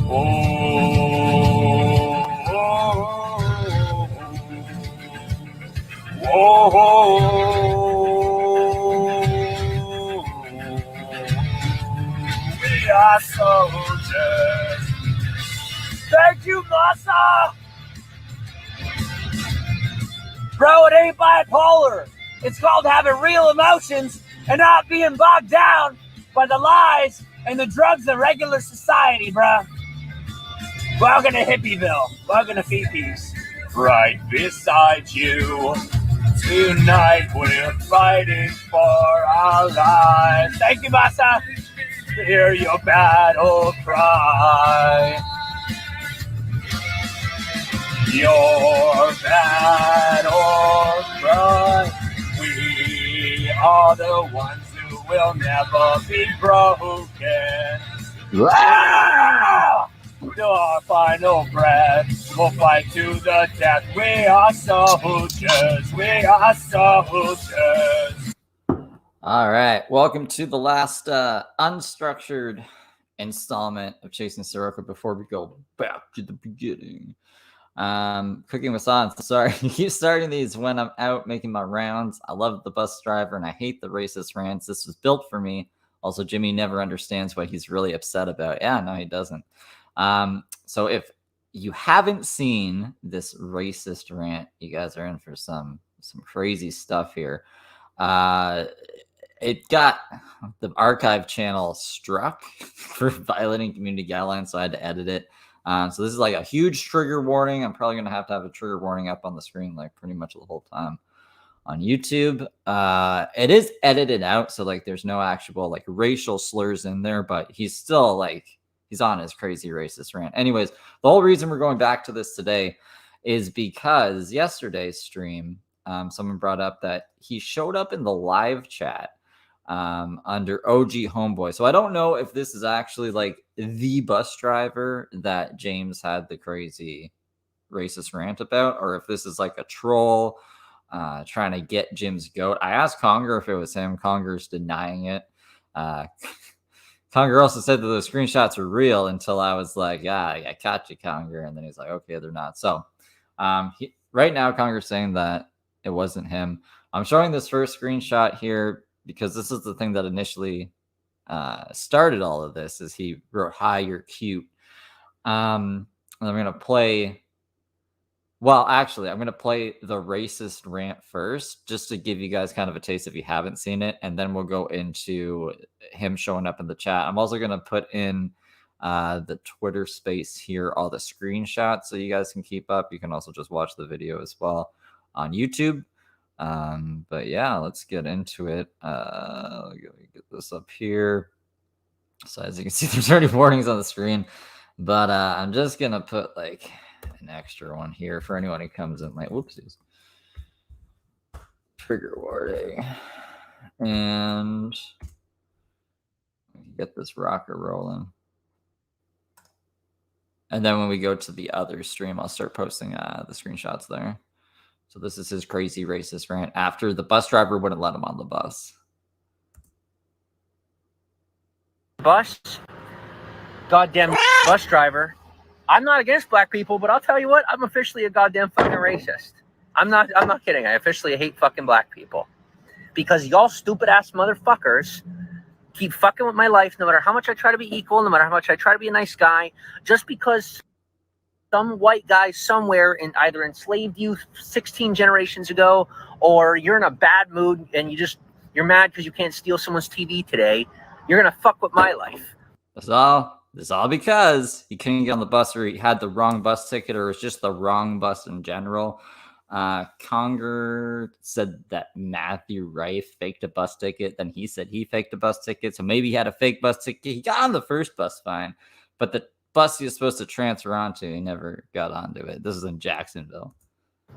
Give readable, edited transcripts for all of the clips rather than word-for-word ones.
We are soldiers. Thank you, Massa. Bro, it ain't bipolar. It's called having real emotions and not being bogged down by the lies and the drugs of regular society, bro. Welcome to Hippieville. Welcome to Fifi's. Right beside you. Tonight we're fighting for our lives. Thank you, Massa. Hear your battle cry. Your battle cry. We are the ones who will never be broken. Ah! To our final breath, we'll fight to the death. We are soldiers. We are soldiers. All right. Welcome to the last unstructured installment of Chasing Saroka before we go back to the beginning. Cooking with Sans. Sorry, I keep starting these when I'm out making my rounds. I love the bus driver and I hate the racist rants. This was built for me. Also, Jimmy never understands what he's really upset about. Yeah, no, he doesn't. So if you haven't seen this racist rant, you guys are in for some crazy stuff here. It got the archive channel struck for violating community guidelines, so I had to edit it. So this is like a huge trigger warning. I'm probably going to have a trigger warning up on the screen like pretty much the whole time on YouTube. It is edited out, so like there's no actual like racial slurs in there, but he's still like, he's on his crazy racist rant. Anyways, the whole reason we're going back to this today is because yesterday's stream, someone brought up that he showed up in the live chat under OG Homeboy. So I don't know if this is actually like the bus driver that James had the crazy racist rant about, or if this is like a troll trying to get Jim's goat. I asked Conger if it was him. Conger's denying it. Conger also said that the screenshots were real until I was like, yeah, I caught you, Conger. And then he's like, okay, they're not. So right now, Conger's saying that it wasn't him. I'm showing this first screenshot here because this is the thing that initially started all of this, is he wrote, "Hi, you're cute." And I'm going to play... Well, actually, I'm going to play the racist rant first, just to give you guys kind of a taste if you haven't seen it, and then we'll go into him showing up in the chat. I'm also going to put in the Twitter space here all the screenshots so you guys can keep up. You can also just watch the video as well on YouTube. But yeah, let's get into it. Let me get this up here. So as you can see, there's already warnings on the screen, but I'm just going to put like an extra one here for anyone who comes in late. Whoopsies. Trigger warning. And get this rocker rolling. And then when we go to the other stream, I'll start posting the screenshots there. So this is his crazy racist rant after the bus driver wouldn't let him on the bus. Bus? Goddamn bus driver. I'm not against black people, but I'll tell you what, I'm officially a goddamn fucking racist. I'm not kidding. I officially hate fucking black people. Because y'all stupid ass motherfuckers keep fucking with my life, no matter how much I try to be equal, no matter how much I try to be a nice guy, just because some white guy somewhere in either enslaved you 16 generations ago, or you're in a bad mood and you're mad because you can't steal someone's TV today, you're gonna fuck with my life. That's all because he couldn't get on the bus, or he had the wrong bus ticket, or it was just the wrong bus in general. Conger said that Matthew Rife faked a bus ticket. Then he said he faked a bus ticket. So maybe he had a fake bus ticket. He got on the first bus fine, but the bus he was supposed to transfer onto, he never got onto it. This is in Jacksonville.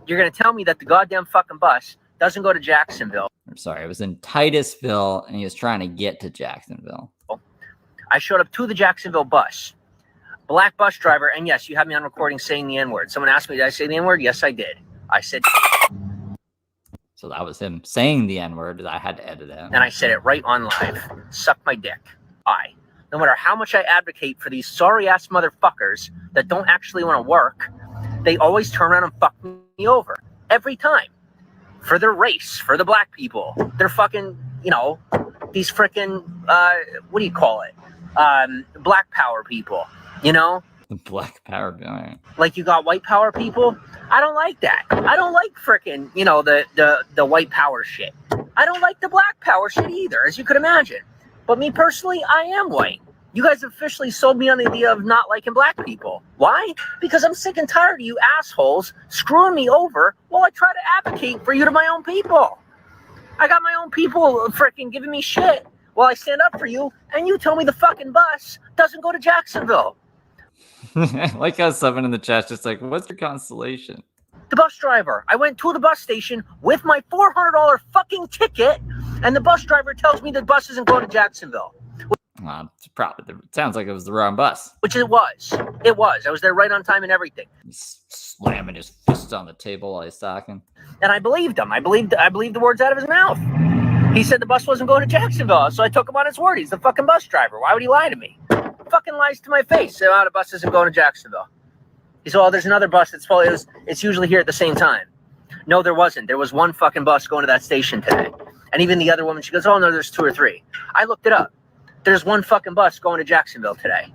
You're going to tell me that the goddamn fucking bus doesn't go to Jacksonville? I'm sorry, it was in Titusville, and he was trying to get to Jacksonville. I showed up to the Jacksonville bus. Black bus driver, and yes, you have me on recording saying the N-word. Someone asked me, did I say the N-word? Yes, I did. I said... So that was him saying the N-word. I had to edit it. And I said it right on live. Suck my dick. I, no matter how much I advocate for these sorry-ass motherfuckers that don't actually want to work, they always turn around and fuck me over. Every time. For their race, for the black people. They're fucking, these freaking, what do you call it? Black power people, The black power guy. Like you got white power people. I don't like that. I don't like freaking, the white power shit. I don't like the black power shit either, as you could imagine. But me personally, I am white. You guys officially sold me on the idea of not liking black people. Why? Because I'm sick and tired of you assholes screwing me over while I try to advocate for you to my own people. I got my own people freaking giving me shit while I stand up for you, and you tell me the fucking bus doesn't go to Jacksonville. Like how someone in the chat's just like, what's your constellation? The bus driver. I went to the bus station with my $400 fucking ticket, and the bus driver tells me the bus isn't going to Jacksonville. Probably. It sounds like it was the wrong bus. Which it was. It was. I was there right on time and everything. He's slamming his fist on the table while he's talking. And I believed him. I believed the words out of his mouth. He said the bus wasn't going to Jacksonville, so I took him on his word. He's the fucking bus driver. Why would he lie to me? Fucking lies to my face. So, the bus isn't going to Jacksonville. He said, there's another bus that's probably, it's usually here at the same time. No, there wasn't. There was one fucking bus going to that station today. And even the other woman, she goes, oh no, there's 2 or 3. I looked it up. There's one fucking bus going to Jacksonville today.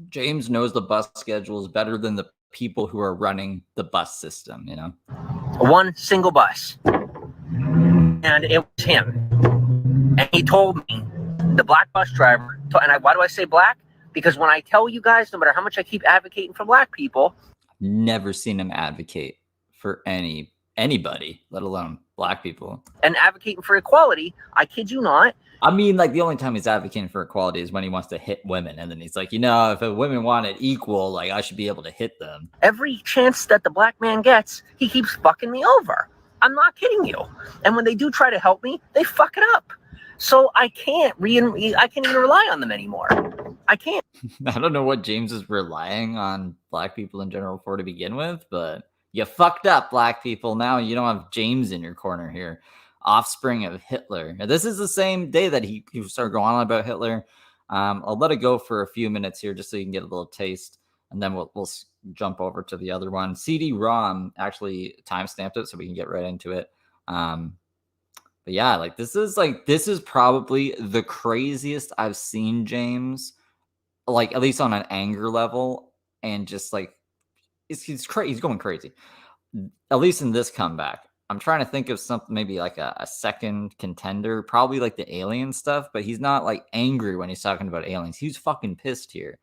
James knows the bus schedules better than the people who are running the bus system, One single bus. And it was him. And he told me, the black bus driver, why do I say black? Because when I tell you guys, no matter how much I keep advocating for black people. Never seen him advocate for anybody, let alone black people. And advocating for equality, I kid you not. I mean, like, the only time he's advocating for equality is when he wants to hit women. And then he's like, if women wanted equal, like, I should be able to hit them. Every chance that the black man gets, he keeps fucking me over. I'm not kidding you. And when they do try to help me, they fuck it up. So I can't even rely on them anymore. I can't. I don't know what James is relying on black people in general for to begin with, but you fucked up, black people. Now you don't have James in your corner here. Offspring of Hitler. Now, this is the same day that he started going on about Hitler. I'll let it go for a few minutes here just so you can get a little taste, and then we'll jump over to the other one. CD-ROM actually timestamped it so we can get right into it. But yeah, like this is probably the craziest I've seen James, like at least on an anger level, and just like he's crazy. He's going crazy. At least in this comeback. I'm trying to think of something, maybe like a second contender, probably like the alien stuff, but he's not like angry when he's talking about aliens. He's fucking pissed here.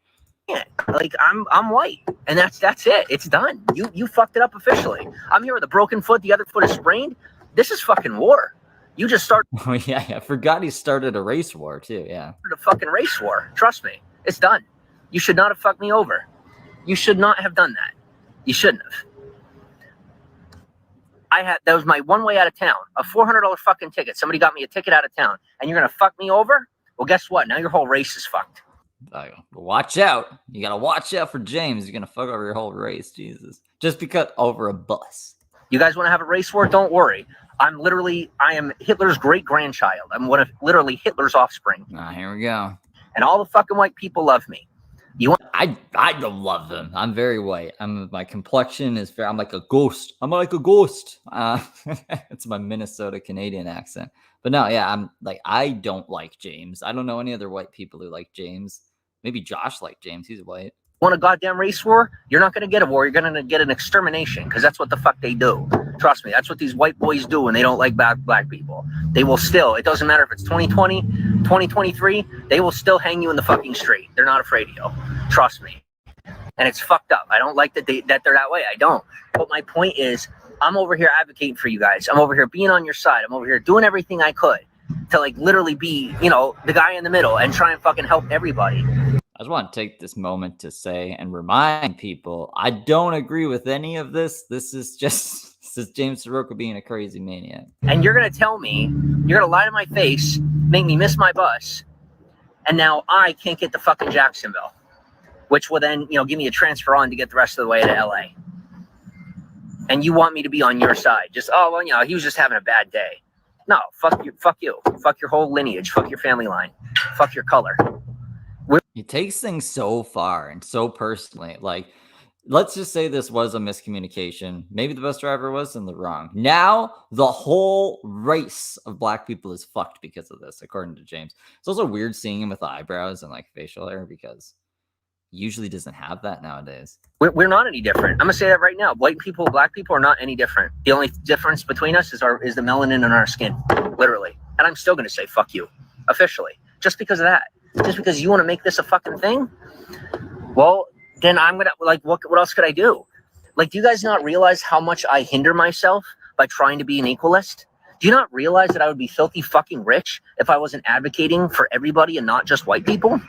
Yeah, like I'm white, and that's it. It's done. You fucked it up officially. I'm here with a broken foot. The other foot is sprained. This is fucking war. You just started. Oh yeah, I forgot he started a race war too. Yeah, a fucking race war. Trust me, it's done. You should not have fucked me over. You should not have done that. You shouldn't have. That was my one way out of town, a $400 fucking ticket. Somebody got me a ticket out of town, and you're gonna fuck me over? Well, guess what? Now your whole race is fucked. Watch out! You gotta watch out for James. You're gonna fuck over your whole race, Jesus. Just because over a bus. You guys want to have a race war? Don't worry. I am Hitler's great grandchild. I'm literally Hitler's offspring. Here we go. And all the fucking white people love me. I don't love them. I'm very white. My complexion is I'm like a ghost. I'm like a ghost. It's my Minnesota Canadian accent. But no, yeah, I don't like James. I don't know any other white people who like James. Maybe Josh liked James. He's white. Want a goddamn race war? You're not going to get a war. You're going to get an extermination, because that's what the fuck they do. Trust me. That's what these white boys do when they don't like black people. They will still, it doesn't matter if it's 2020, 2023, they will still hang you in the fucking street. They're not afraid of you. Trust me. And it's fucked up. I don't like that they're that way. I don't. But my point is, I'm over here advocating for you guys. I'm over here being on your side. I'm over here doing everything I could to like literally be, the guy in the middle and try and fucking help everybody. I just want to take this moment to say and remind people, I don't agree with any of this. This is James Saroka being a crazy maniac. And you're going to tell me, you're going to lie to my face, make me miss my bus, and now I can't get to fucking Jacksonville, which will then, give me a transfer on to get the rest of the way to LA. And you want me to be on your side. Just, he was just having a bad day. No, fuck you. Fuck your whole lineage. Fuck your family line. Fuck your color. He takes things so far and so personally. Like, let's just say this was a miscommunication. Maybe the bus driver was in the wrong. Now the whole race of black people is fucked because of this, according to James. It's also weird seeing him with eyebrows and like facial hair because he usually doesn't have that nowadays. We're not any different. I'm gonna say that right now. White people, black people are not any different. The only difference between us is the melanin in our skin, literally. And I'm still gonna say fuck you, officially, just because of that. Just because you want to make this a fucking thing. Well, then I'm gonna like what else could I do? Like, do you guys not realize how much I hinder myself by trying to be an equalist? Do you not realize that I would be filthy fucking rich if I wasn't advocating for everybody and not just white people?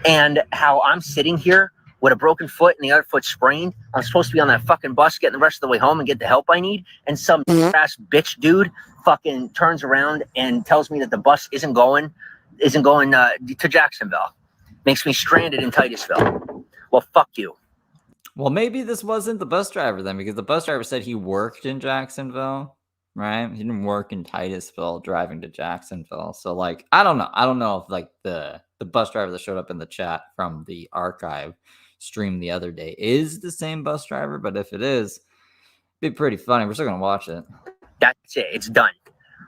And how I'm sitting here with a broken foot and the other foot sprained. I'm supposed to be on that fucking bus getting the rest of the way home and get the help I need. And some ass bitch dude fucking turns around and tells me that the bus isn't going to Jacksonville. Makes me stranded in Titusville. Well, fuck you. Well, maybe this wasn't the bus driver then, because the bus driver said he worked in Jacksonville, right? He didn't work in Titusville driving to Jacksonville. So, like, I don't know. I don't know if, like, the bus driver that showed up in the chat from the archive stream the other day is the same bus driver, but if it is, it'd be pretty funny. We're still going to watch it. That's it. It's done.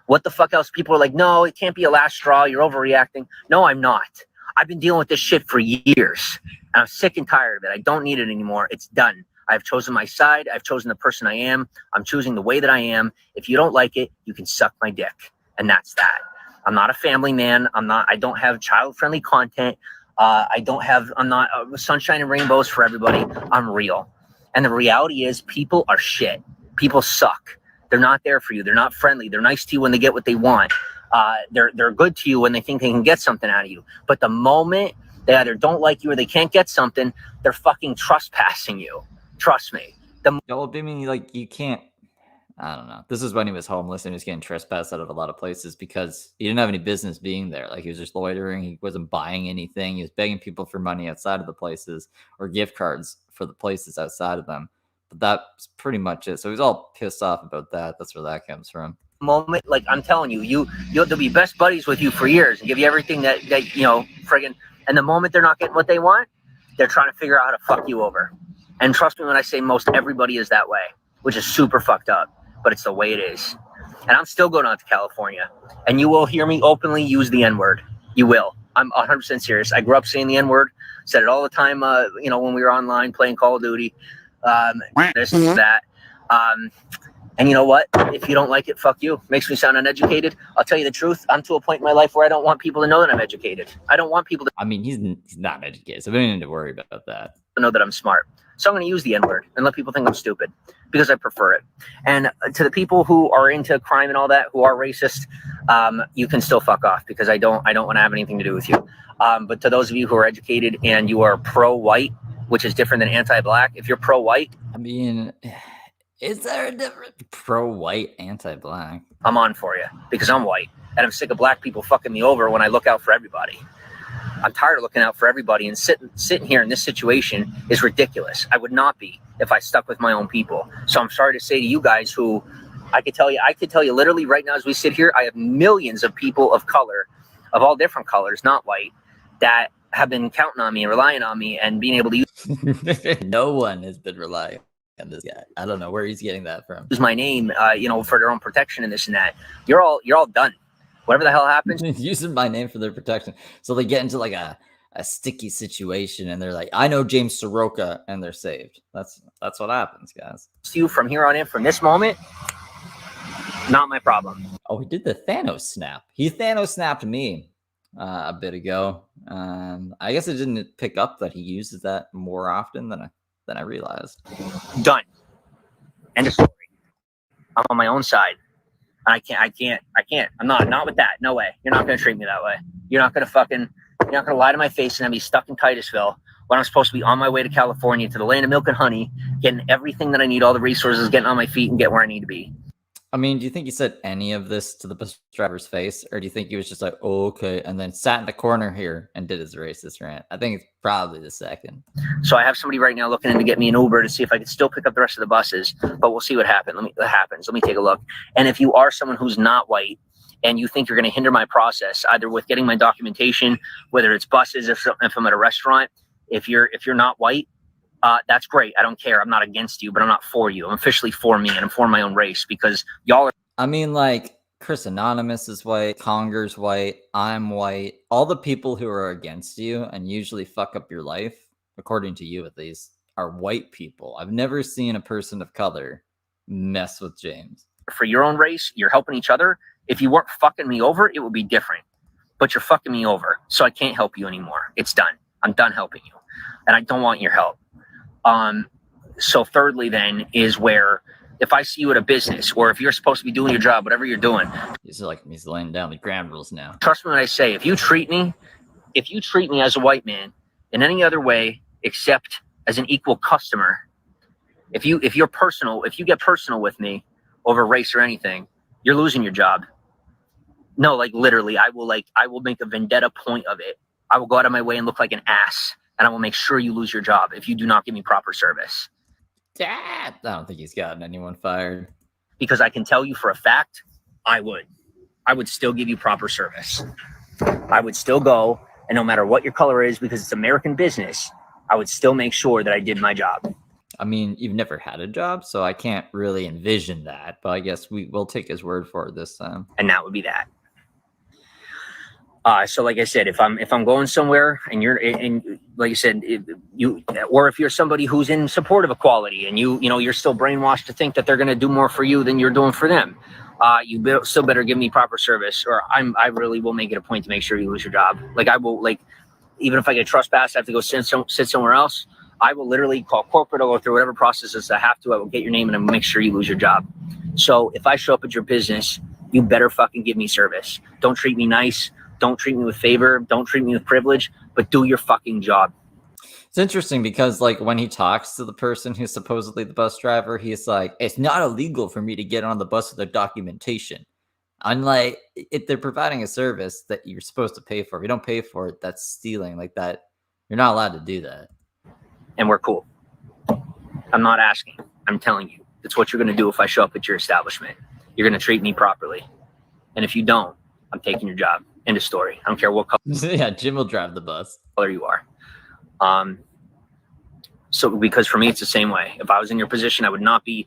What the fuck else? People are like, no, it can't be a last straw. You're overreacting. No, I'm not. I've been dealing with this shit for years. And I'm sick and tired of it. I don't need it anymore. It's done. I've chosen my side. I've chosen the person I am. I'm choosing the way that I am. If you don't like it, you can suck my dick. And that's that. I'm not a family man. I don't have child-friendly content. I'm not sunshine and rainbows for everybody. I'm real. And the reality is people are shit. People suck. They're not there for you. They're not friendly. They're nice to you when they get what they want. They're good to you when they think they can get something out of you. But the moment they either don't like you or they can't get something, they're fucking trespassing you. Trust me. Well, I mean, like, you can't. I don't know. This is when he was homeless and he was getting trespassed out of a lot of places because he didn't have any business being there. Like, he was just loitering. He wasn't buying anything. He was begging people for money outside of the places or gift cards for the places outside of them. But that's pretty much it. So he's all pissed off about that. That's where that comes from. Moment, like I'm telling you, they'll be best buddies with you for years and give you everything that friggin'. And the moment they're not getting what they want, they're trying to figure out how to fuck you over. And trust me when I say most everybody is that way, which is super fucked up, but it's the way it is. And I'm still going out to California, and you will hear me openly use the N-word. You will. I'm 100% serious. I grew up saying the N-word, said it all the time. When we were online playing Call of Duty, this, that. And you know what? If you don't like it, fuck you. Makes me sound uneducated. I'll tell you the truth. I'm to a point in my life where I don't want people to know that I'm educated. I don't want people to. I mean, he's not educated, so we don't need to worry about that. Know that I'm smart. So I'm going to use the N-word and let people think I'm stupid because I prefer it. And to the people who are into crime and all that, who are racist, you can still fuck off because I don't want to have anything to do with you. But to those of you who are educated and you are pro-white, which is different than anti-black, if you're pro-white, I mean, is there a difference? Pro-white, anti-black? I'm on for you because I'm white and I'm sick of black people fucking me over when I look out for everybody. I'm tired of looking out for everybody, and sitting here in this situation is ridiculous. I would not be if I stuck with my own people. So I'm sorry to say to you guys who I could tell you literally right now as we sit here, I have millions of people of color, of all different colors, not white, that have been counting on me and relying on me and being able to use. No one has been relying on this guy. I don't know where he's getting that from. Use my name, for their own protection and this and that. You're all done. Whatever the hell happens. Using my name for their protection. So they get into like a sticky situation and they're like, I know James Saroka, and they're saved. That's what happens, guys. You from here on in, from this moment, not my problem. Oh, he did the Thanos snap. He Thanos snapped me a bit ago. I guess I didn't pick up that he uses that more often than I realized. Done. End of story. I'm on my own side. I can't. I'm not with that. No way. You're not going to treat me that way. You're not going to lie to my face and have me stuck in Titusville when I'm supposed to be on my way to California, to the land of milk and honey, getting everything that I need, all the resources, getting on my feet and get where I need to be. I mean, do you think he said any of this to the bus driver's face, or do you think he was just like, oh, okay, and then sat in the corner here and did his racist rant? I think it's probably the second. So I have somebody right now looking in to get me an Uber to see if I can still pick up the rest of the buses, but we'll see what happens. Let me take a look. And if you are someone who's not white and you think you're going to hinder my process, either with getting my documentation, whether it's buses, if I'm at a restaurant, if you're not white, that's great. I don't care. I'm not against you, but I'm not for you. I'm officially for me, and I'm for my own race, because y'all are. I mean, like, Chris Anonymous is white, Conger's white, I'm white. All the people who are against you and usually fuck up your life, according to you at least, are white people. I've never seen a person of color mess with James. For your own race, you're helping each other. If you weren't fucking me over, it would be different. But you're fucking me over, so I can't help you anymore. It's done. I'm done helping you, and I don't want your help. So thirdly, then, is where if I see you at a business, or if you're supposed to be doing your job, whatever you're doing, He's laying down the ground rules now. trust me when I say, if you treat me as a white man in any other way except as an equal customer, if you get personal with me over race or anything, you're losing your job. No, like literally, I will make a vendetta point of it. I will go out of my way and look like an ass, and I will make sure you lose your job if you do not give me proper service. I don't think he's gotten anyone fired. Because I can tell you for a fact, I would still give you proper service. I would still go, and no matter what your color is, because it's American business, I would still make sure that I did my job. I mean, you've never had a job, so I can't really envision that, but I guess we'll take his word for it this time. And that would be that. So like I said, if I'm going somewhere and like you said, if you're somebody who's in support of equality and you're still brainwashed to think that they're going to do more for you than you're doing for them, still better give me proper service, or I really will make it a point to make sure you lose your job. Like I will, like, even if I get trespassed, I have to go sit somewhere else. I will literally call corporate. I'll go through whatever processes I have to. I will get your name and I will make sure you lose your job. So if I show up at your business, you better fucking give me service. Don't treat me nice. Don't treat me with favor. Don't treat me with privilege, but do your fucking job. It's interesting because, like, when he talks to the person who's supposedly the bus driver, he's like, it's not illegal for me to get on the bus with the documentation. Unlike, if they're providing a service that you're supposed to pay for, if you don't pay for it, that's stealing. Like that, you're not allowed to do that. And we're cool. I'm not asking. I'm telling you. That's what you're going to do if I show up at your establishment. You're going to treat me properly. And if you don't, I'm taking your job. End of story. I don't care what color. Yeah, Jim will drive the bus. Color you are. So because for me, it's the same way. If I was in your position, I would not be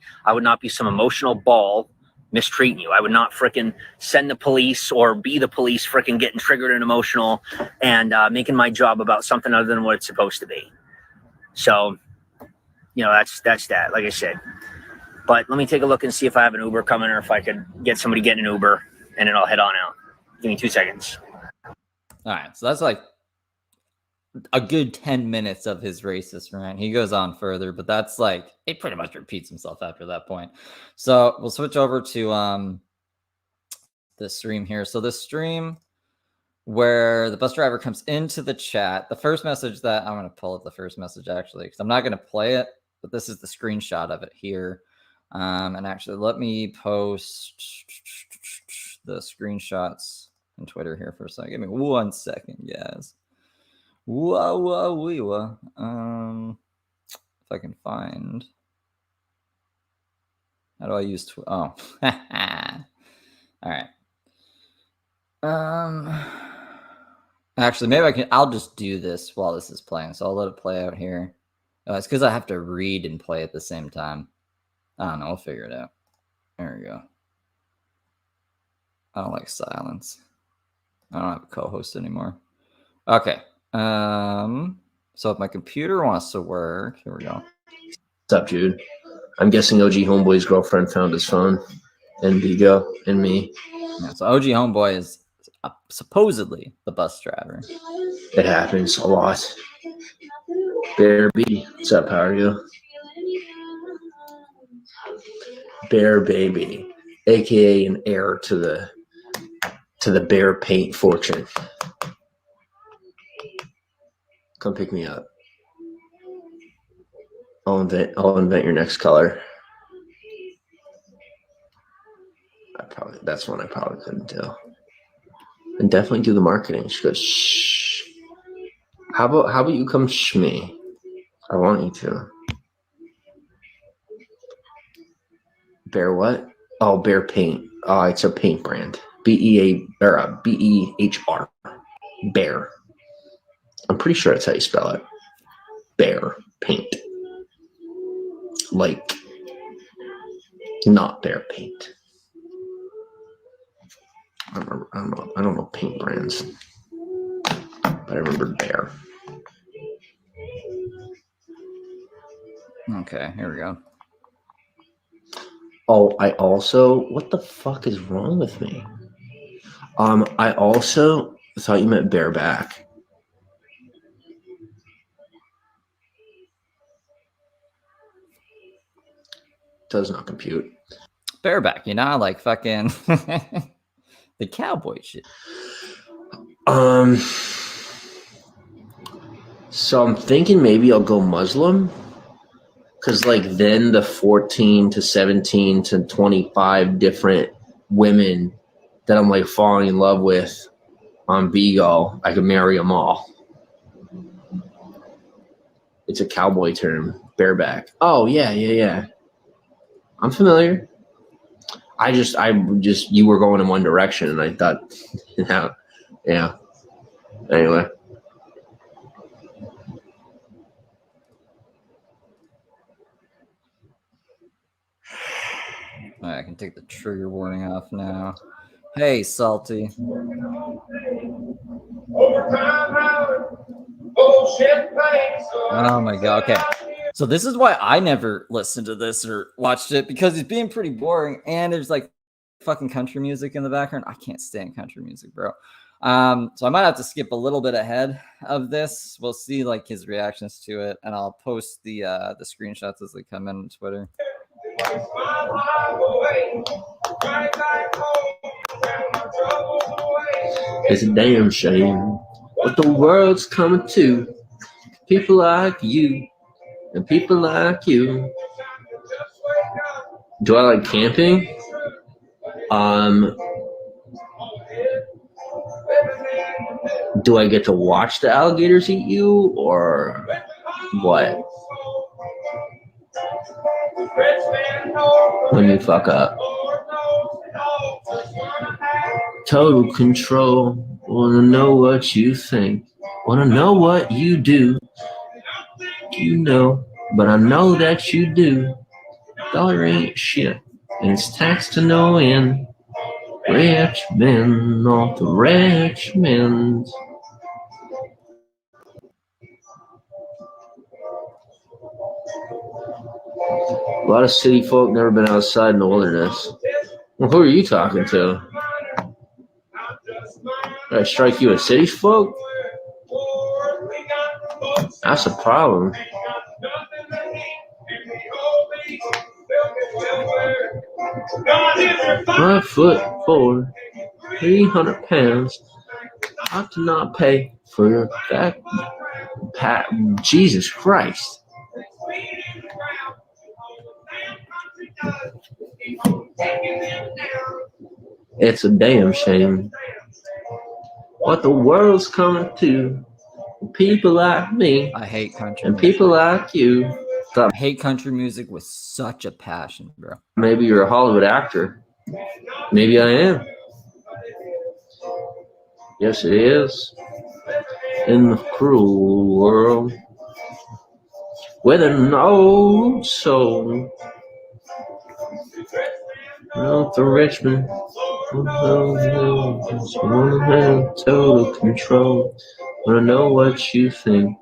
some emotional ball mistreating you. I would not fricking send the police or be the police fricking getting triggered and emotional and making my job about something other than what it's supposed to be. So, that's that, like I said. But let me take a look and see if I have an Uber coming, or if I could get somebody getting an Uber, and then I'll head on out. Give me 2 seconds. All right, so that's like a good 10 minutes of his racist rant. He goes on further, but that's like, it pretty much repeats himself after that point. So we'll switch over to the stream here. So the stream where the bus driver comes into the chat, the first message that I'm going to pull up the first message actually, because I'm not going to play it, but this is the screenshot of it here. And actually, let me post the screenshots on Twitter here for a second. Give me 1 second, guys. If I can find. How do I use Twitter? Oh, all right. Actually, maybe I'll just do this while this is playing. So I'll let it play out here. It's because I have to read and play at the same time. I don't know. We'll figure it out. There we go. I don't like silence. I don't have a co-host anymore. Okay. So if my computer wants to work, here we go. What's up, Jude? I'm guessing OG Homeboy's girlfriend found his phone, and Vigo, and me. Yeah, so OG Homeboy is supposedly the bus driver. It happens a lot. Bear B, what's up? How are you? Bear Baby, aka an heir to the bear paint fortune. Come pick me up. I'll invent your next color. That's one I probably couldn't do. And definitely do the marketing. She goes, shh. How about you come shh me? I want you to. Bear what? Oh, Bear Paint. Oh, it's a paint brand. B-E-H-R. Bear. I'm pretty sure that's how you spell it. Bear paint. Like, not bear paint. I don't know paint brands, but I remember Bear. Okay, here we go. Oh, what the fuck is wrong with me? I also thought you meant bareback. Does not compute. Bareback, like fucking the cowboy shit. So I'm thinking maybe I'll go Muslim. Because, like, then the 14 to 17 to 25 different women that I'm, like, falling in love with on Beagle, I can marry them all. It's a cowboy term, bareback. Oh, yeah. I'm familiar. You were going in one direction, and I thought, yeah. Anyway. All right, I can take the trigger warning off now. Hey, Salty. Oh my god. Okay. So this is why I never listened to this or watched it, because it's being pretty boring and there's like fucking country music in the background. I can't stand country music, bro. So I might have to skip a little bit ahead of this. We'll see like his reactions to it, and I'll post the screenshots as they come in on Twitter. It's a damn shame what the world's coming to. People like you and people like you. Do I like camping? Do I get to watch the alligators eat you, or what? When you fuck up. Total control. Wanna know what you think. Wanna know what you do. You know, but I know that you do. Dollar ain't shit, and it's taxed to no end. Rich men off the rich men. A lot of city folk never been outside in the wilderness. Well, who are you talking to? Did I strike you as city folk? That's a problem. 5'4", 300 pounds. I cannot pay for your back. Jesus Christ. It's a damn shame what the world's coming to. People like me. I hate country and music. People like you. I hate country music with such a passion, bro. Maybe you're a Hollywood actor. Maybe I am. Yes, it is. In the cruel world, with an old soul. Not the Richmond. Wanna have total control. Wanna know what you think.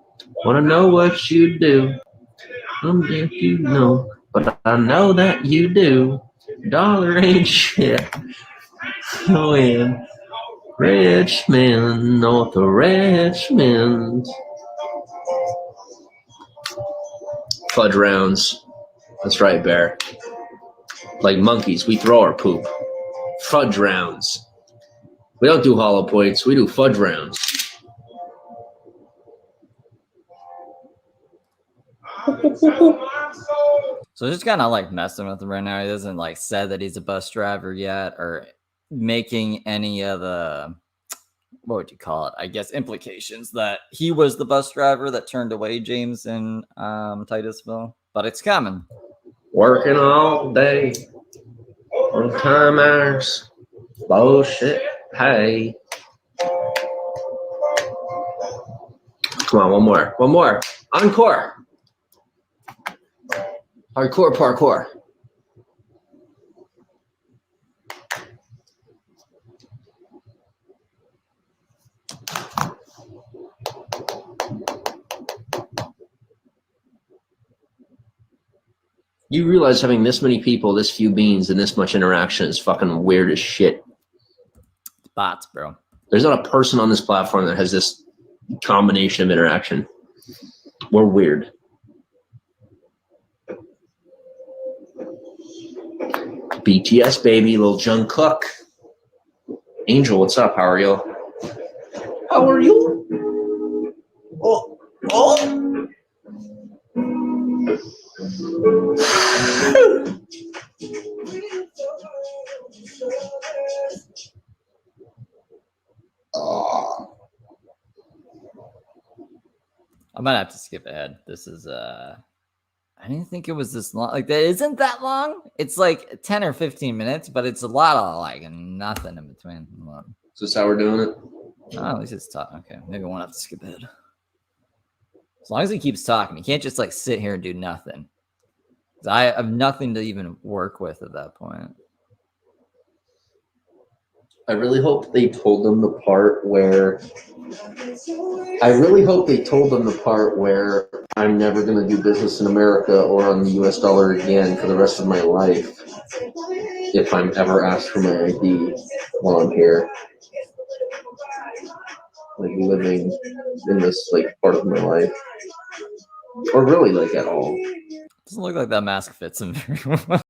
Wanna know what you do. If you know, but I know that you do. Dollar ain't shit. Oh, yeah. Richmond, North of Richmond. Fudge rounds. That's right, Bear. Like monkeys, we throw our poop. Fudge rounds. We don't do hollow points, we do fudge rounds. So just kind of like messing with him right now. He doesn't like said that he's a bus driver yet, or making any of the, what would you call it? I guess implications that he was the bus driver that turned away James in Titusville. But it's coming. Working all day on time hours. Bullshit. Hey. Come on, one more. One more. Encore. Hardcore parkour. You realize having this many people, this few beans, and this much interaction is fucking weird as shit. Bots, bro. There's not a person on this platform that has this combination of interaction. We're weird. BTS, baby, Lil Jungkook. Angel, what's up? How are you? How are you? Oh, oh. I might have to skip ahead. This is I didn't think it was this long. Like that isn't that long. It's like 10 or 15 minutes, but it's a lot of like nothing in between. Is this how we're doing it? Oh, at least it's talking. Okay, maybe I won't have to skip ahead. As long as he keeps talking, he can't just like sit here and do nothing. I have nothing to even work with at that point. I really hope they told them the part where I'm never going to do business in America or on the US dollar again for the rest of my life if I'm ever asked for my ID while I'm here. Like living in this like part of my life. Or really like at all. Doesn't look like that mask fits him very well.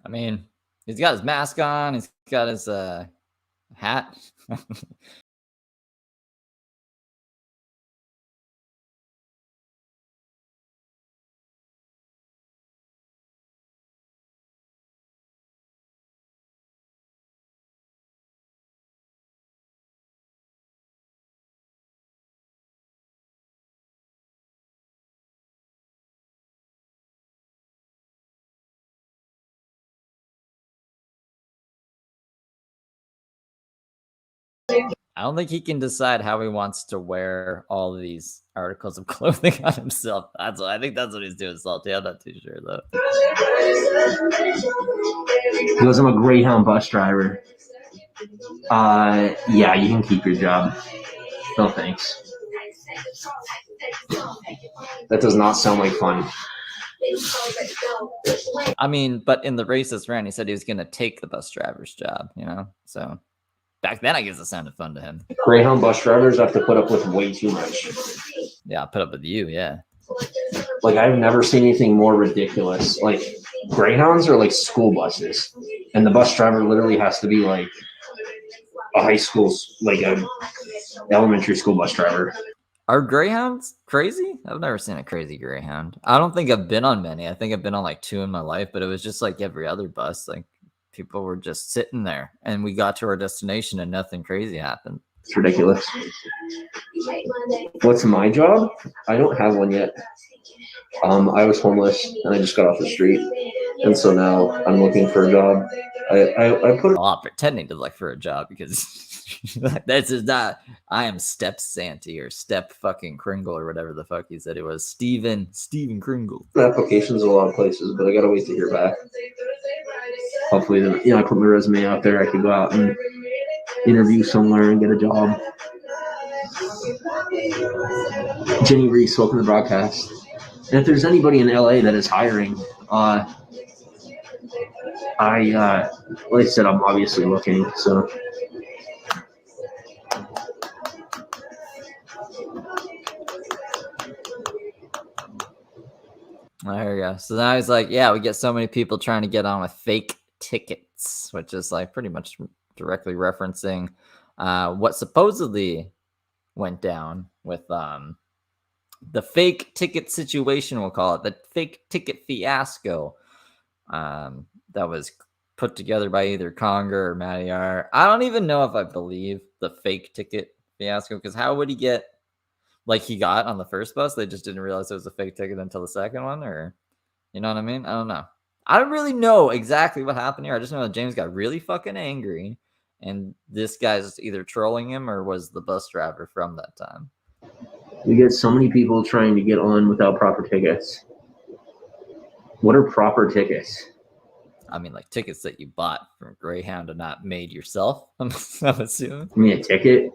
I mean, he's got his mask on. He's got his hat. I don't think he can decide how he wants to wear all of these articles of clothing on himself. I think that's what he's doing, Salty. I'm not too sure though. He goes, I'm a Greyhound bus driver. Yeah, you can keep your job. No thanks. That does not sound like fun. I mean, but in the racist rant, he said he was going to take the bus driver's job, you know? So back then, I guess it sounded fun to him. Greyhound bus drivers have to put up with way too much. Yeah, I'll put up with you, yeah. Like, I've never seen anything more ridiculous. Like, Greyhounds are like school buses. And the bus driver literally has to be like a high school, like a elementary school bus driver. Are Greyhounds crazy? I've never seen a crazy Greyhound. I don't think I've been on many. I think I've been on like 2 in my life, but it was just like every other bus. Like people were just sitting there and we got to our destination and nothing crazy happened. It's ridiculous. What's my job? I don't have one yet. I was homeless and I just got off the street. And so now I'm looking for a job. I put a lot pretending to look for a job because this is not, I am Step Santy or Step fucking Kringle or whatever the fuck he said it was. Steven Kringle. Applications in a lot of places, but I gotta wait to hear back. Hopefully, I put my resume out there. I can go out and interview somewhere and get a job. Jenny Reese, welcome to the broadcast. And if there's anybody in LA that is hiring, like I said, I'm obviously looking, so. There we go. So now he's like, yeah, we get so many people trying to get on with fake tickets, which is like pretty much directly referencing what supposedly went down with the fake ticket situation, we'll call it, the fake ticket fiasco that was put together by either Conger or Matty R. I don't even know if I believe the fake ticket fiasco, because how would he get, like, he got on the first bus? They just didn't realize it was a fake ticket until the second one, or you know what I mean? I don't know. I don't really know exactly what happened here. I just know that James got really fucking angry, and this guy's either trolling him or was the bus driver from that time. We get so many people trying to get on without proper tickets. What are proper tickets? I mean, like tickets that you bought from Greyhound and not made yourself, I'm assuming. I mean, a ticket?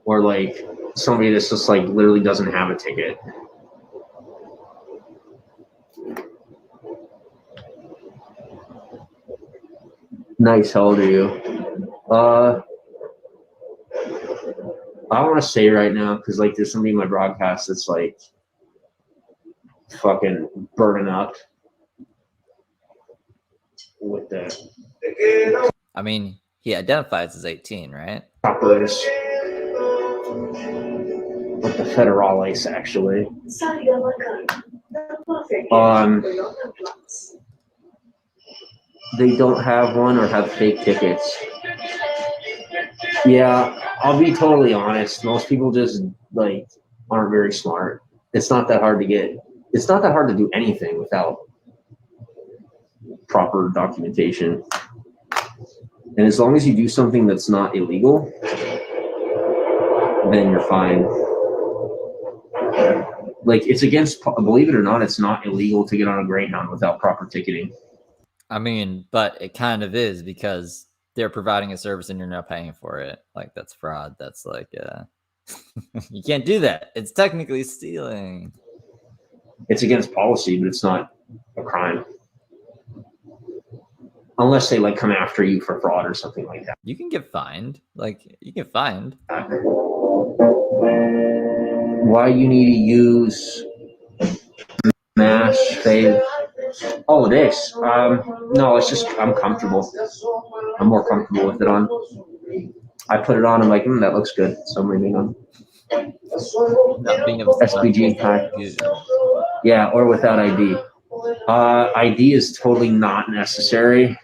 Or like somebody that's just like literally doesn't have a ticket. Nice. How old are you? I don't want to say right now because like there's somebody in my broadcast that's like fucking burning up with the. I mean, he identifies as 18, right? Choppers with the federales actually. They don't have one or have fake tickets. Yeah, I'll be totally honest. Most people just like aren't very smart. It's not that hard to get. It's not that hard to do anything without proper documentation. And as long as you do something that's not illegal, then you're fine. Like it's against, believe it or not, it's not illegal to get on a Greyhound without proper ticketing. I mean, but it kind of is because they're providing a service and you're not paying for it. Like that's fraud. That's like you can't do that. It's technically stealing. It's against policy, but it's not a crime. Unless they like come after you for fraud or something like that. You can get fined. Like you get fined. Why you need to use mash fave? Oh, this. No, it's just I'm comfortable. I'm more comfortable with it on. I put it on. I'm like, that looks good. So I'm leaving on. Not being able to SPG pack. Yeah, or without ID. ID is totally not necessary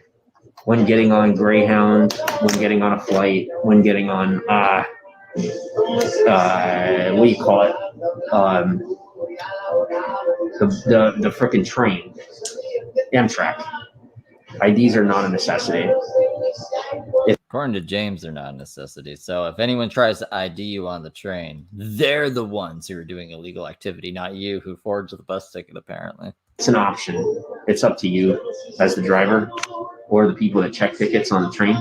when getting on Greyhound, when getting on a flight, when getting on what do you call it? The frickin' train, Amtrak. IDs are not a necessity. According to James, they're not a necessity. So if anyone tries to ID you on the train, they're the ones who are doing illegal activity, not you who forged the bus ticket, apparently. It's an option. It's up to you as the driver or the people that check tickets on the train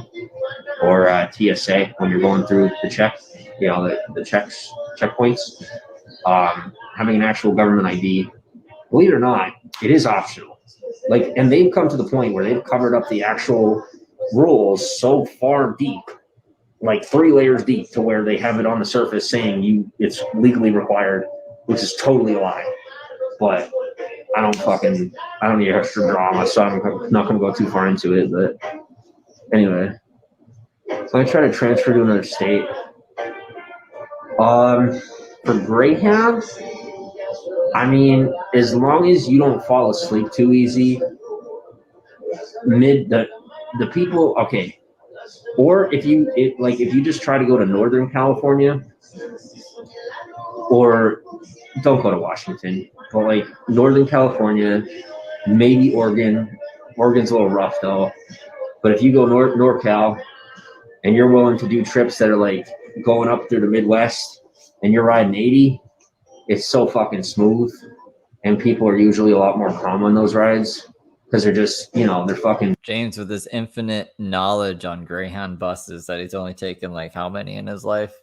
or TSA when you're going through the check, the checkpoints. Having an actual government ID, believe it or not, it is optional. Like, and they've come to the point where they've covered up the actual rules so far deep, like 3 layers deep, to where they have it on the surface saying it's legally required, which is totally a lie. But I don't need extra drama, so I'm not going to go too far into it. But anyway, so I try to transfer to another state. For Greyhound, I mean, as long as you don't fall asleep too easy, the people, okay. Or if you just try to go to Northern California, or don't go to Washington, but like Northern California, maybe Oregon. Oregon's a little rough though. But if you go NorCal and you're willing to do trips that are like going up through the Midwest and you're riding 80, it's so fucking smooth. And people are usually a lot more calm on those rides because they're just, they're fucking. James with his infinite knowledge on Greyhound buses that he's only taken like how many in his life?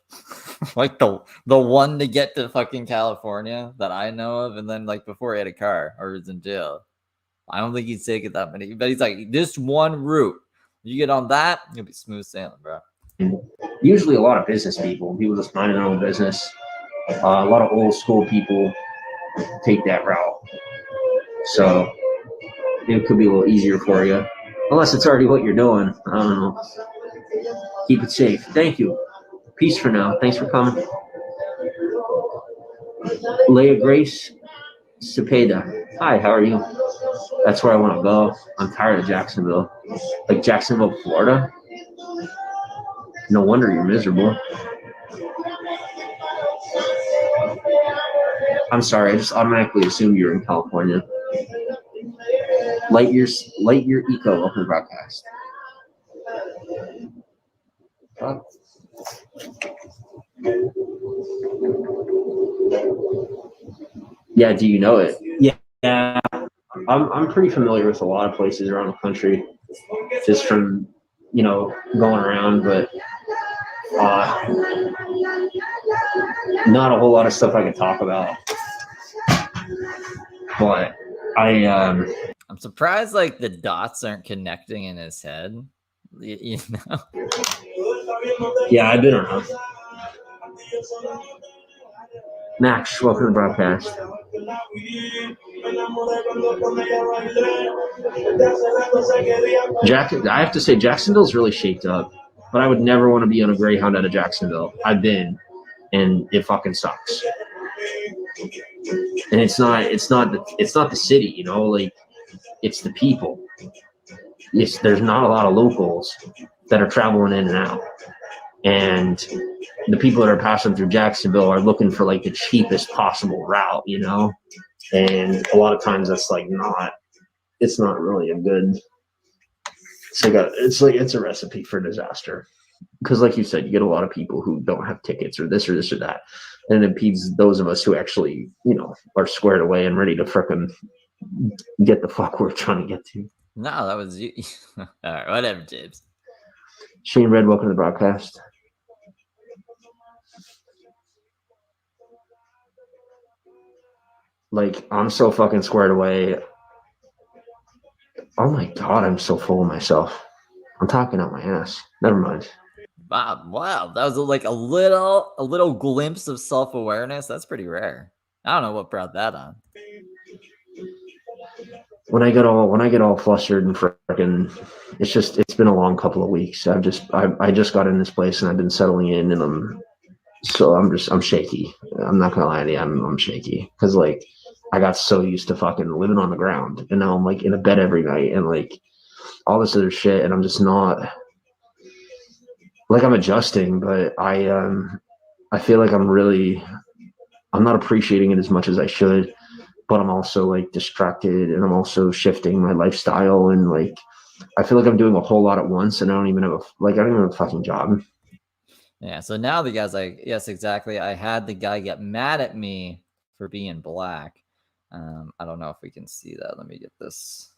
Like the one to get to fucking California that I know of, and then like before he had a car or was in jail. I don't think he's taking that many, but he's like, this one route, you get on that, you'll be smooth sailing, bro. Usually a lot of business people just minding their own business. A lot of old school people take that route. So it could be a little easier for you. Unless it's already what you're doing. I don't know. Keep it safe. Thank you. Peace for now. Thanks for coming. Leah Grace Cepeda. Hi, how are you? That's where I want to go. I'm tired of Jacksonville. Like Jacksonville, Florida? No wonder you're miserable. I'm sorry, I just automatically assumed you're in California. Lightyear Eco, welcome to the broadcast. Yeah, do you know it? Yeah, I'm pretty familiar with a lot of places around the country, just from going around, but not a whole lot of stuff I can talk about. But I'm surprised like the dots aren't connecting in his head. You know? Yeah, I've been around. Max, welcome to the broadcast. I have to say, Jacksonville's really shaped up, but I would never want to be on a Greyhound out of Jacksonville. I've been, and it fucking sucks. And it's not the city, like it's the people. There's not a lot of locals that are traveling in and out, and the people that are passing through Jacksonville are looking for like the cheapest possible route, and a lot of times that's like it's not really a good. It's a recipe for disaster, because like you said, you get a lot of people who don't have tickets or this or that, and it impedes those of us who actually are squared away and ready to frickin' get the fuck we're trying to get to. No, that was you. All right, whatever, James. Shane Red, welcome to the broadcast. Like, I'm so fucking squared away. Oh my God, I'm so full of myself. I'm talking out my ass. Never mind. Wow, that was like a little glimpse of self-awareness. That's pretty rare. I don't know what brought that on. When I get all flustered and frickin', it's been a long couple of weeks. I just got in this place and I've been settling in, and I'm shaky. I'm not gonna lie to you, I'm shaky because like I got so used to fucking living on the ground, and now I'm like in a bed every night and like all this other shit, and I'm just not like I'm adjusting, but I feel like I'm not appreciating it as much as I should. But I'm also like distracted, and I'm also shifting my lifestyle, and like I feel like I'm doing a whole lot at once, and I don't even have a fucking job. Yeah, so now the guy's like, yes, exactly. I had the guy get mad at me for being black. I don't know if we can see that. Let me get this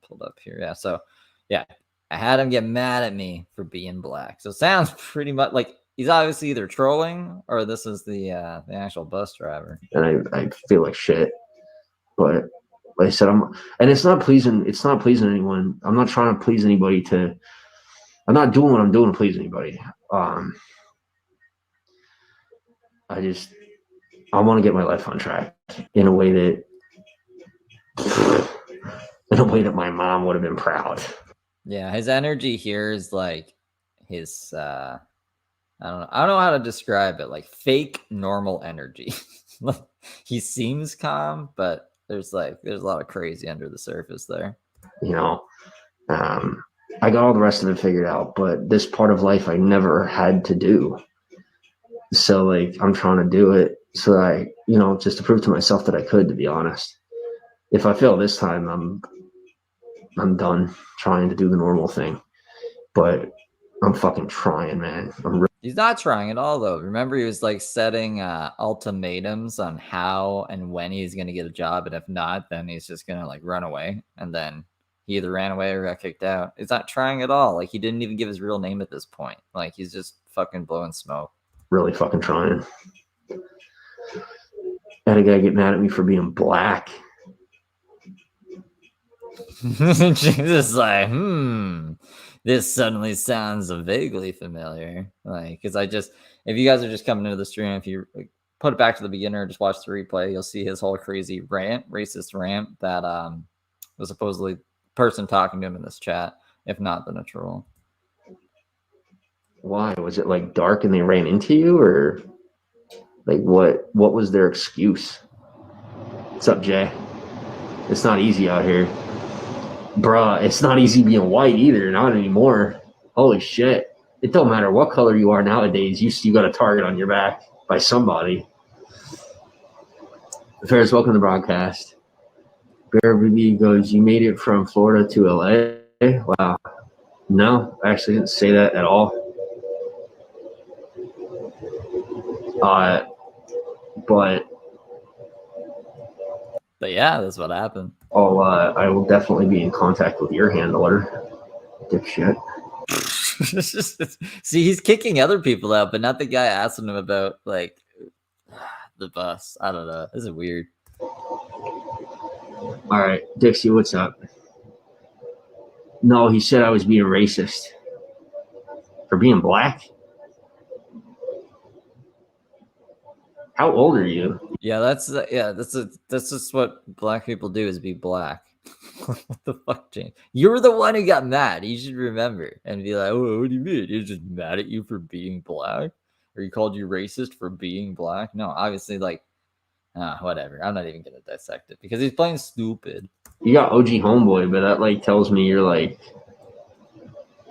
pulled up here. Yeah, so yeah, I had him get mad at me for being black. So it sounds pretty much like he's obviously either trolling or this is the actual bus driver. And I feel like shit. But like I said, and it's not pleasing anyone. I'm not trying to please anybody I'm not doing what I'm doing to please anybody. I want to get my life on track in a way that my mom would have been proud. Yeah, his energy here is like his I don't know how to describe it, like fake normal energy. He seems calm, but there's a lot of crazy under the surface there. I got all the rest of it figured out, but this part of life I never had to do. So like I'm trying to do it so that I, just to prove to myself that I could, to be honest. If I fail this time, I'm done trying to do the normal thing. But I'm fucking trying, man. He's not trying at all, though. Remember, he was like setting ultimatums on how and when he's going to get a job, and if not, then he's just going to like run away. And then he either ran away or got kicked out. He's not trying at all. Like he didn't even give his real name at this point. Like he's just fucking blowing smoke. Really fucking trying. Had a guy get mad at me for being black. Jesus, like, this suddenly sounds vaguely familiar. Like, because if you guys are just coming into the stream, if you put it back to the beginner, just watch the replay, you'll see his whole crazy racist rant that was supposedly person talking to him in this chat, if not the troll. Why? Was it like dark and they ran into you, or like what was their excuse? What's up, Jay? It's not easy out here. Bruh, it's not easy being white either, not anymore. Holy shit. It don't matter what color you are nowadays, you got a target on your back by somebody. Ferris, welcome to the broadcast. Bear BB goes, you made it from Florida to LA? Wow. No, I actually didn't say that at all. But yeah, that's what happened. I will definitely be in contact with your handler. Dipshit. See, he's kicking other people out, but not the guy asking him about like the bus. I don't know. This is weird. All right, Dixie, what's up? No, he said I was being racist for being black. How old are you? Yeah, that's just what black people do, is be black. What the fuck, James? You were the one who got mad. You should remember and be like, "Oh, what do you mean? He's just mad at you for being black, or he called you racist for being black?" No, obviously, like, whatever. I'm not even gonna dissect it because he's playing stupid. You got OG homeboy, but that like tells me you're like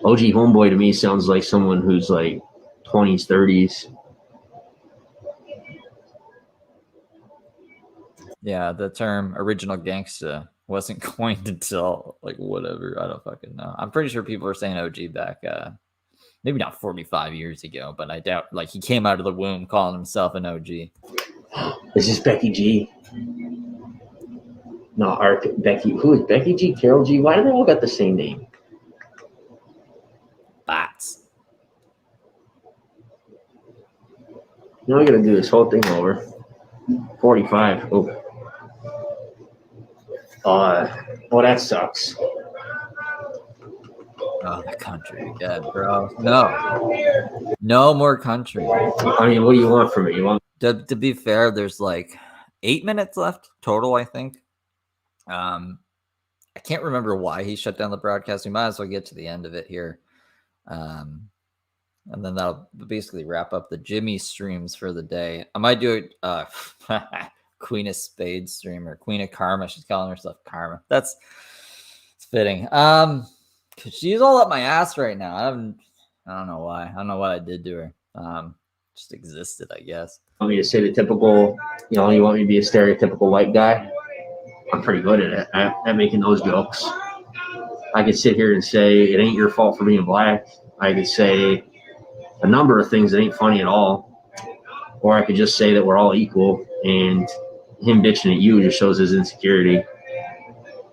OG homeboy. To me, sounds like someone who's like 20s, 30s. Yeah, the term original gangsta wasn't coined until like whatever. I don't fucking know. I'm pretty sure people were saying OG back maybe not 45 years ago, but I doubt like he came out of the womb calling himself an OG. Is this Becky G? No, Becky. Who is Becky G? Carol G? Why do they all got the same name? Bats. You know, I gotta do this whole thing over. 45. Oh. Well, that sucks. Oh, the country again, bro. No more country. I mean, what do you want from me? You want to be fair, there's like 8 minutes left total, I think. I can't remember why he shut down the broadcast. We might as well get to the end of it here. And then that'll basically wrap up the Jimmy streams for the day. I might do it Queen of Spades stream, or Queen of Karma. She's calling herself Karma. It's fitting. She's all up my ass right now. I don't know why. I don't know what I did to her. Just existed, I guess. You want me to say the typical, you want me to be a stereotypical white guy? I'm pretty good at it. At making those jokes. I could sit here and say it ain't your fault for being black. I could say a number of things that ain't funny at all. Or I could just say that we're all equal, and him bitching at you just shows his insecurity.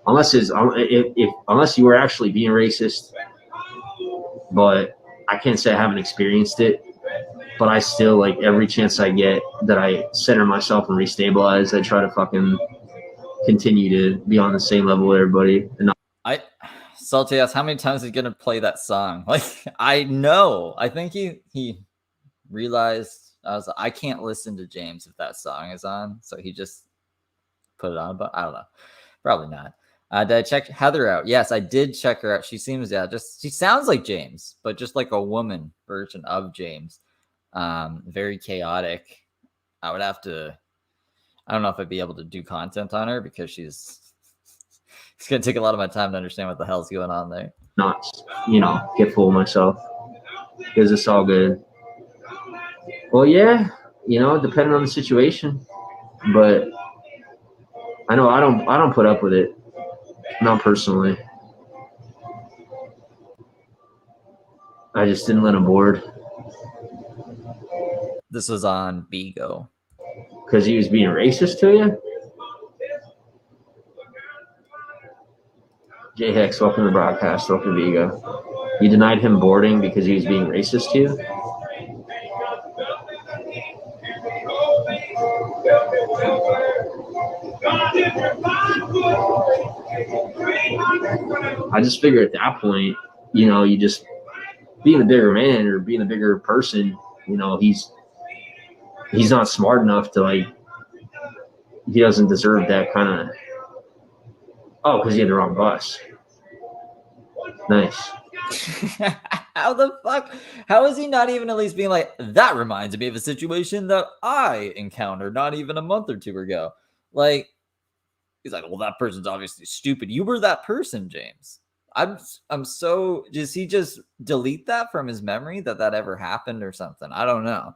Unless you were actually being racist, but I can't say I haven't experienced it. But I still, like, every chance I get that I center myself and restabilize, I try to fucking continue to be on the same level with everybody. And Salty asks, how many times is he gonna play that song? Like, I know. I think he realized I can't listen to James if that song is on, so he just put it on. But I don't know, probably not. Did I check Heather out? Yes, I did check her out. She seems she sounds like James, but just like a woman version of James. Very chaotic. I don't know if I'd be able to do content on her because it's gonna take a lot of my time to understand what the hell's going on there. Not, get full of myself, because it's all good. Well, yeah, depending on the situation, but I know I don't put up with it, not personally. I just didn't let him board. This was on Bigo. Because he was being racist to you? J Hex, welcome to the broadcast. Welcome to Bigo. You denied him boarding because he was being racist to you? I just figure at that point, you just being a bigger man or being a bigger person, he's not smart enough to he doesn't deserve that kind of. Oh, because he had the wrong bus. Nice. How the fuck? How is he not even at least being like, that reminds me of a situation that I encountered not even a month or two ago? Like, he's like, well, that person's obviously stupid. You were that person, James. I'm so. Does he just delete that from his memory that ever happened or something? I don't know.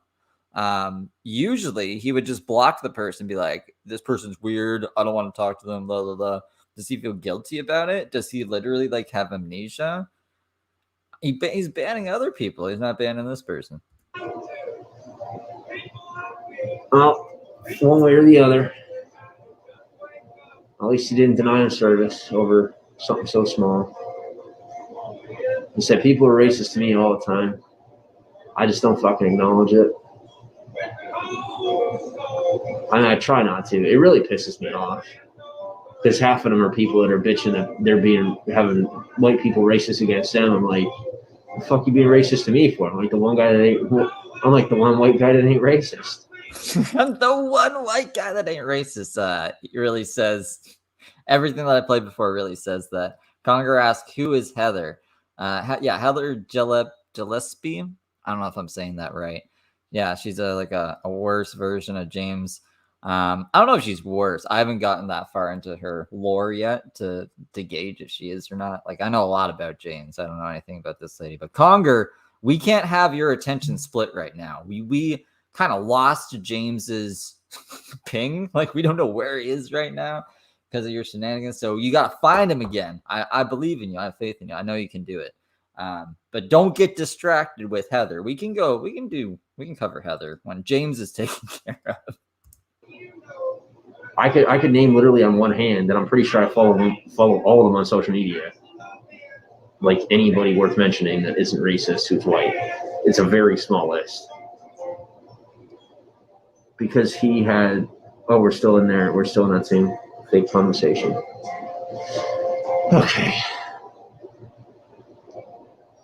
Usually he would just block the person, be like, this person's weird. I don't want to talk to them. Blah blah blah. Does he feel guilty about it? Does he literally have amnesia? He's banning other people. He's not banning this person. Well, one way or the other. At least he didn't deny him service over something so small. He said people are racist to me all the time. I just don't fucking acknowledge it. I mean, I try not to. It really pisses me off. Because half of them are people that are bitching that they're having white people racist against them. I'm like, the fuck you being racist to me for? I'm like the one guy that ain't. I'm like the one white guy that ain't racist. I'm the one white guy that ain't racist. He really says everything that I played before. Really says that. Conger asked, "Who is Heather?" Heather Gillespie. I don't know if I'm saying that right. Yeah, she's a worse version of James. I don't know if she's worse. I haven't gotten that far into her lore yet to gauge if she is or not. I know a lot about James. I don't know anything about this lady. But Conger, we can't have your attention split right now. We kind of lost James's ping. We don't know where he is right now because of your shenanigans. So you got to find him again. I believe in you. I have faith in you. I know you can do it. But don't get distracted with Heather. We can cover Heather when James is taken care of. I could name literally on one hand, and I'm pretty sure I follow all of them on social media. Anybody worth mentioning that isn't racist who's white. It's a very small list. Because he had, we're still in there. We're still in that same fake conversation. Okay.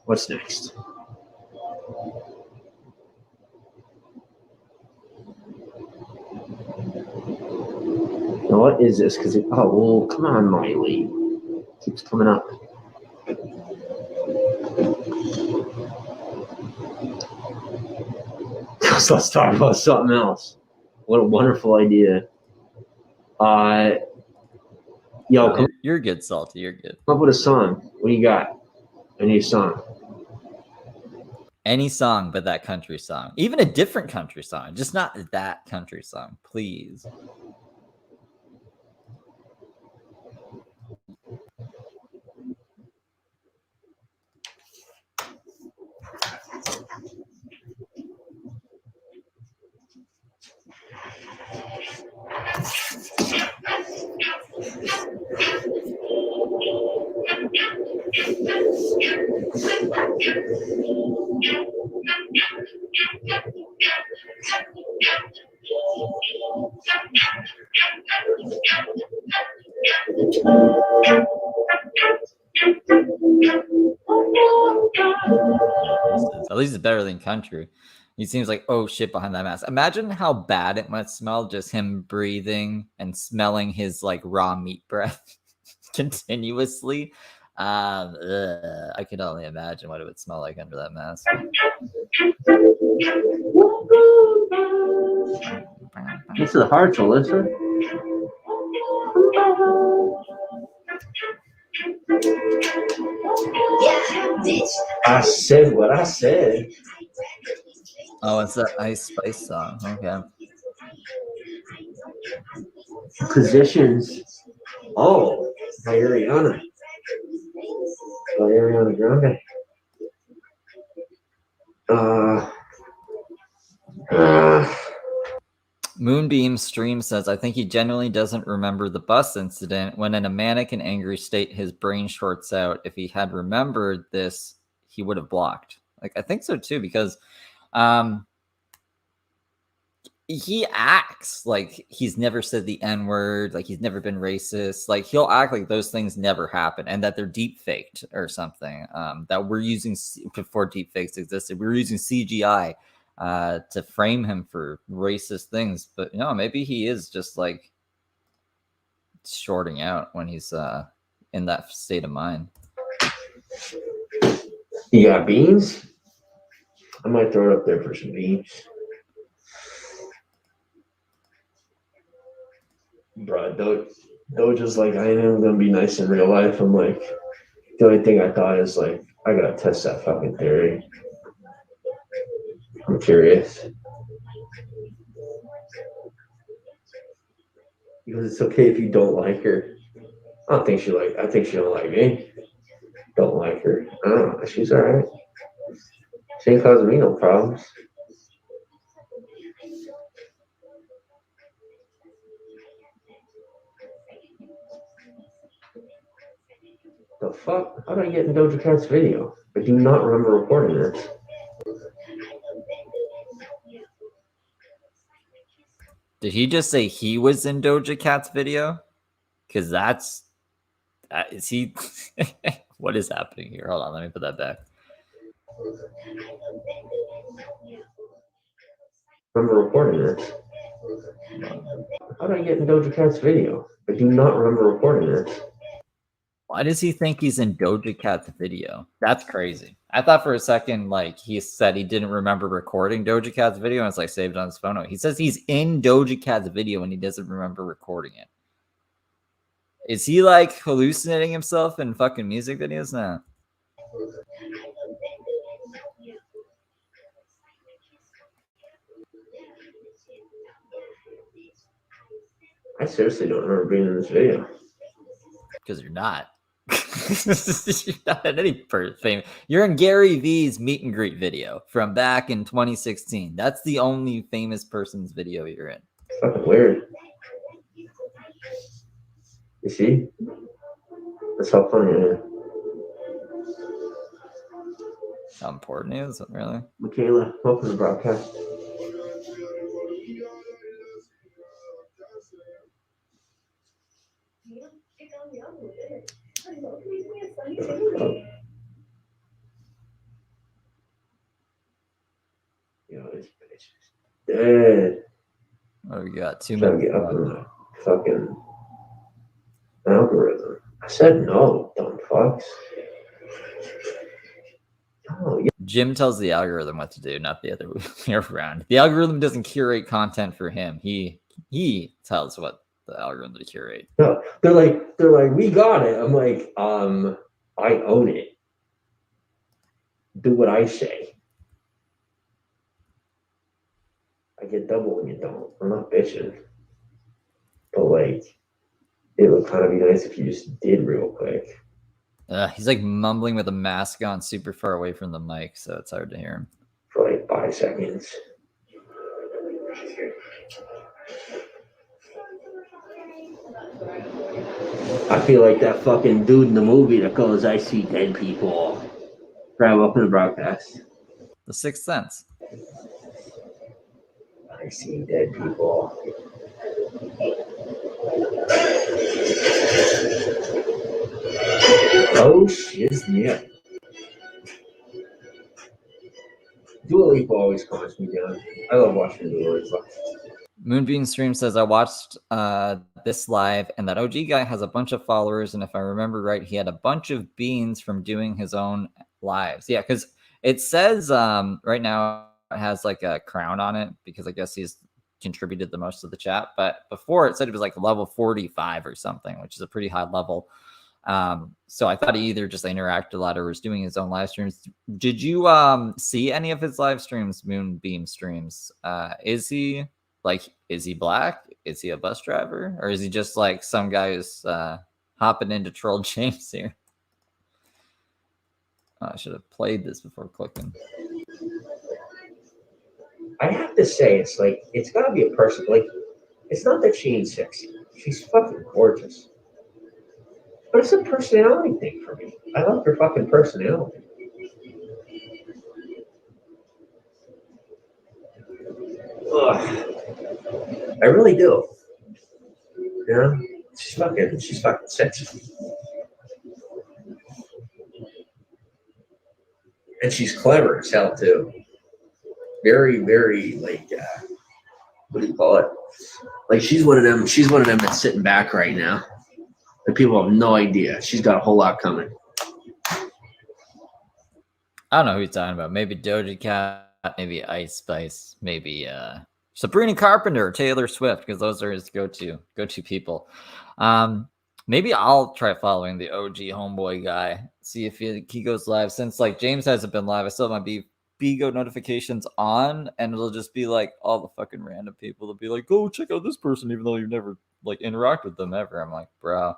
What's next? Now, what is this? Come on, Miley. It keeps coming up. Let's talk about something else. What a wonderful idea. You're good, Salty. You're good. Come up with a song. What do you got? I need a song. Any song but that country song. Even a different country song. Just not that country song, please. At least it's better than country. He seems like, oh shit, behind that mask. Imagine how bad it must smell, just him breathing and smelling his raw meat breath continuously. I could only imagine what it would smell like under that mask. This is hard to listen. I said what I said. Oh, it's that Ice Spice song. Okay. Positions. Oh, by Ariana. By Ariana Grande. Moonbeam Stream says, I think he genuinely doesn't remember the bus incident. When in a manic and angry state, his brain shorts out. If he had remembered this, he would have blocked. I think so too, because he acts like he's never said the N-word, like he's never been racist. Like he'll act like those things never happen and that they're deep faked or something. That we're using before deep fakes existed. We were using CGI to frame him for racist things. But no, maybe he is just like shorting out when he's in that state of mind. You got beans? I might throw it up there for some beans. Bro, Doja's like, I am gonna be nice in real life. I'm like, the only thing I thought is like, I gotta test that fucking theory. I'm curious. Because it's okay if you don't like her. I think she don't like me. Don't like her. I don't know. She's alright. She ain't causing me no problems. The fuck? How did I get in Doja Cat's video? I do not remember recording this. Did he just say he was in Doja Cat's video? Because is he? What is happening here? Hold on, let me put that back. Remember recording this. How did I get in Doja Cat's video? I do not remember recording this. Why does he think he's in Doja Cat's video? That's crazy. I thought for a second, like, he said he didn't remember recording Doja Cat's video, and it's like saved on his phone. He says he's in Doja Cat's video and he doesn't remember recording it. Is he like hallucinating himself in fucking music videos now? I seriously don't remember being in this video. Because you're not. You're not in any fame. You're in Gary V's meet and greet video from back in 2016. That's the only famous person's video you're in. It's fucking weird. You see? That's how funny it is. How important is it, really? Michaela, welcome to the broadcast. Yo, this bitch is dead. What do we got? 2 Trying to minutes get up left. in the fucking algorithm. I said no, dumb fucks. Oh, yeah. Jim tells the algorithm what to do, not the other way around. The algorithm doesn't curate content for him. He tells what the algorithm to curate. No, they're like, we got it. I'm like, I own it. Do what I say. I get double when you don't. I'm not bitching. But like, it would kind of be nice if you just did real quick. He's like mumbling with a mask on super far away from the mic, so it's hard to hear him. For like 5 seconds. I feel like that fucking dude in the movie that goes, I see dead people. Right, welcome to the broadcast. The Sixth Sense. I see dead people. Oh, shiznit. Dua Lipa always calms me down. I love watching Dua Lipa. Moonbeam Stream says, I watched this live, and that OG guy has a bunch of followers, and if I remember right, he had a bunch of beans from doing his own lives. Yeah, because it says right now it has like a crown on it, because I guess he's contributed the most of the chat, but before it said it was like level 45 or something, which is a pretty high level. So I thought he either just interacted a lot or was doing his own live streams. Did you see any of his live streams, Moonbeam streams? Is he black? Is he a bus driver? Or is he just like some guy who's hopping into troll James here? I should have played this before clicking. I have to say, it's like, it's gotta be a person. Like, it's not that she ain't sexy. She's fucking gorgeous. But it's a personality thing for me. I love her fucking personality. Ugh. I really do. You know, she's fucking sexy. And she's clever as hell too. Very, very like what do you call it? Like she's one of them that's sitting back right now. And people have no idea. She's got a whole lot coming. I don't know who you're talking about. Maybe Doja Cat, maybe Ice Spice, maybe Sabrina Carpenter, Taylor Swift, because those are his go-to people. Maybe I'll try following the OG homeboy guy, see if he goes live. Since like James hasn't been live, I still have my Bigo notifications on, and it'll just be like all the fucking random people will be like, go check out this person, even though you've never like interact with them ever. I'm like, bro.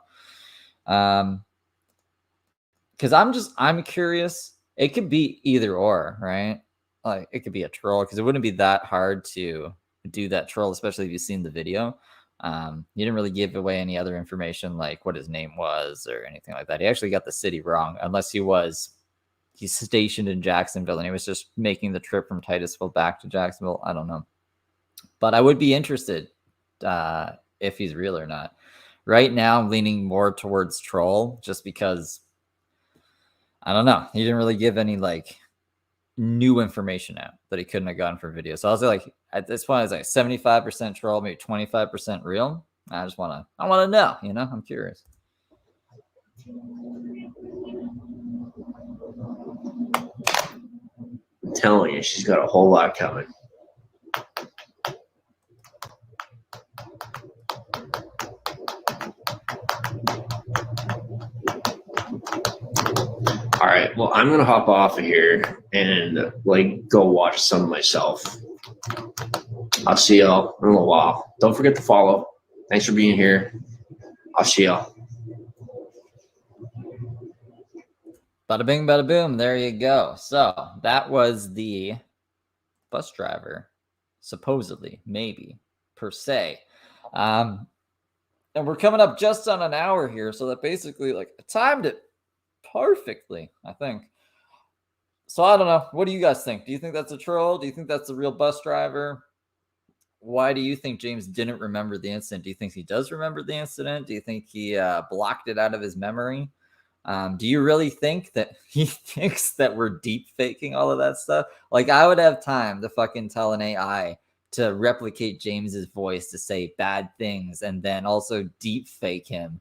Because I'm curious. It could be either or, right? Like it could be a troll, because it wouldn't be that hard to do that troll, especially if you've seen the video. You didn't really give away any other information like what his name was or anything like that. He actually got the city wrong, unless he's stationed in Jacksonville and he was just making the trip from Titusville back to Jacksonville. I don't know. But I would be interested if he's real or not. Right now, I'm leaning more towards troll just because, I don't know. He didn't really give any like new information out that he couldn't have gotten for video. So I was like, at this point, I was like 75% troll, maybe 25% real. I want to know, you know, I'm curious. I'm telling you, she's got a whole lot coming. All right, well, I'm gonna hop off of here and like go watch some myself. I'll see y'all in a little while. Don't forget to follow. Thanks for being here. I'll see y'all. Bada bing, bada boom. There you go. So that was the bus driver, supposedly, maybe, per se. And we're coming up just on an hour here, so that basically like timed it perfectly, I think. So I don't know. What do you guys think? Do you think that's a troll? Do you think that's a real bus driver? Why do you think James didn't remember the incident? Do you think he does remember the incident? Do you think he blocked it out of his memory? Do you really think that he thinks that we're deep faking all of that stuff? Like, I would have time to fucking tell an AI to replicate James's voice to say bad things and then also deep fake him.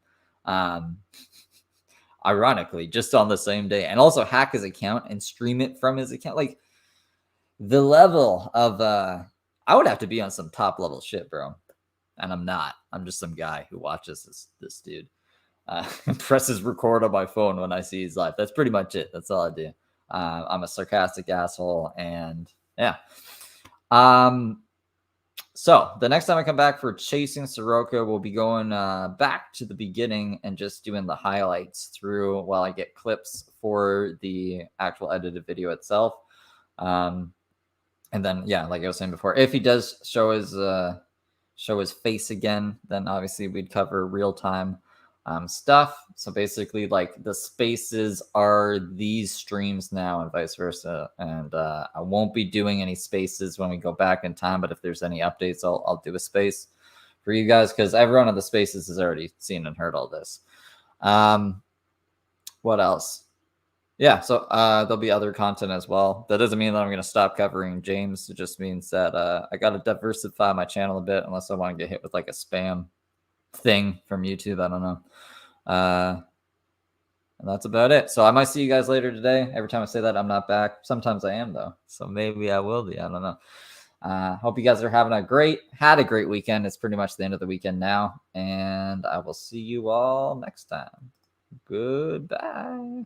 Ironically, just on the same day, and also hack his account and stream it from his account. Like, the level of I would have to be on some top level shit, bro. And I'm not. I'm just some guy who watches this dude. Presses record on my phone when I see he's live. That's pretty much it. That's all I do. I'm a sarcastic asshole, and yeah. So the next time I come back for Chasing Saroka, we'll be going back to the beginning and just doing the highlights through while I get clips for the actual edited video itself. And then, yeah, like I was saying before, if he does show his face again, then obviously we'd cover real time stuff. So basically, like, the spaces are these streams now and vice versa. And I won't be doing any spaces when we go back in time, but if there's any updates, I'll do a space for you guys, because everyone in the spaces has already seen and heard all this. What else? Yeah, so there'll be other content as well. That doesn't mean that I'm going to stop covering James. It just means that I got to diversify my channel a bit, unless I want to get hit with like a spam thing from YouTube. I don't know. And that's about it. So I might see you guys later today. Every time I say that, I'm not back. Sometimes I am, though. So maybe I will be. I don't know. Hope you guys are having a great weekend. It's pretty much the end of the weekend now. And I will see you all next time. Goodbye.